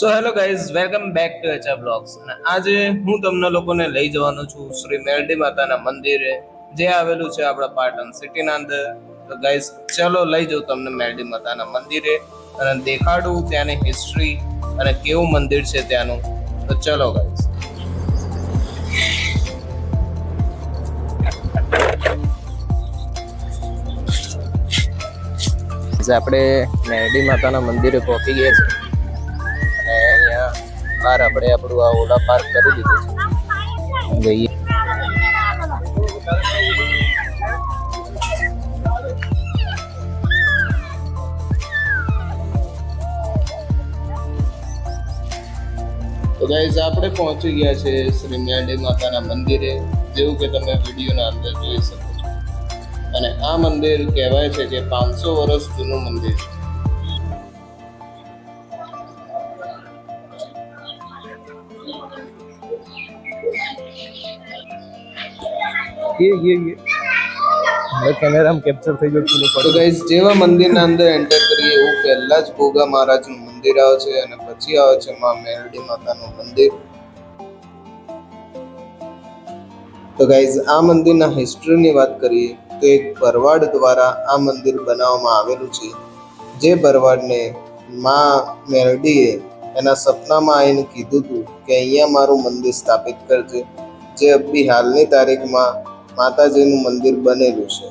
So hello guys, welcome back to HR blogs. અને આજે હું તમને લોકોને લઈ જવાનો છું શ્રી મેરડી માતાના મંદિરે, જે આવેલું છે આપણા પાટણ સિટીના અંદર. તો ગાઈઝ ચલો લઈ જાઉં તમને મેરડી માતાના મંદિરે અને દેખાડું ત્યાંની હિસ્ટ્રી અને કેવું મંદિર છે ત્યાંનું. તો ચલો ગાઈઝ. આપણે મેરડી માતાના મંદિરે પહોંચી ગયા છે અને અહીંયા બહાર આપણે આપણું આ ઓલા પાર્ક કરી દીધું છે. જઈએ તો ગાઈઝ આપણે પહોંચી ગયા છે શ્રી મેરડી માતાના મંદિરે, જેવું કે તમે વિડીયોના અંદર જોઈ શકો છો. અને આ મંદિર કહેવાય છે કે 500 વર્ષ જૂનું મંદિર છે. કેમેરામાં કેપ્ચર થઈ ગયું. તો ગાઈઝ જેવા મંદિરના અંદર એન્ટર કરીએ એવું પહેલા જ ગોગા મહારાજનું મંદિર આવે છે અને પછી આવે છે માં મેરડી માતાનું મંદિર. તો ગાઈઝ આ મંદિરના હિસ્ટ્રીની વાત કરીએ તો એક ભરવાડ દ્વારા આ મંદિર બનાવવામાં આવેલું છે. જે ભરવાડને માં મેરડીએ એના સપનામાં આવીને કીધું હતું કે અહીંયા મારું મંદિર સ્થાપિત કરજે, જે અભી હાલની તારીખમાં માતાજીનું મંદિર બનેલું છે.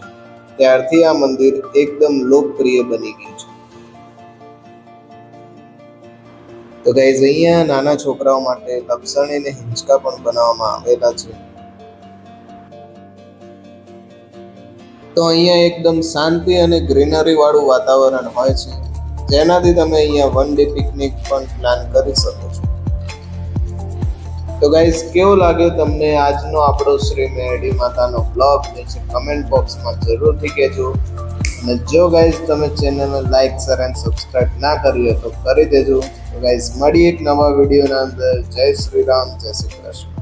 ત્યારથી આ મંદિર એકદમ લોકપ્રિય બની ગયું છે. તો ગાઈઝ અહીંયા નાના છોકરાઓ માટે લપસણી અને હિંચકા પણ બનાવવામાં આવેલા છે. તો અહીંયા એકદમ શાંતિ અને ગ્રીનરી વાળું વાતાવરણ હોય છે, જેનાથી તમે અહીંયા વન ડે પિકનિક પણ પ્લાન કરી શકો છો. તો ગાઈઝ કેવો લાગ્યો તમને આજનો આપણો શ્રી મેરડી માતાનો બ્લોગ? નીચે કમેન્ટ બોક્સમાં જરૂરથી કહેજો. અને જો ગાઈઝ તમે ચેનલને લાઈક, શેર એન્ડ સબસ્ક્રાઇબ ના કરી હોય તો કરી દેજો. તો ગાઈઝ મળીએ એક નવા વિડીયોના અંદર. જય શ્રી રામ, જય શ્રી કૃષ્ણ.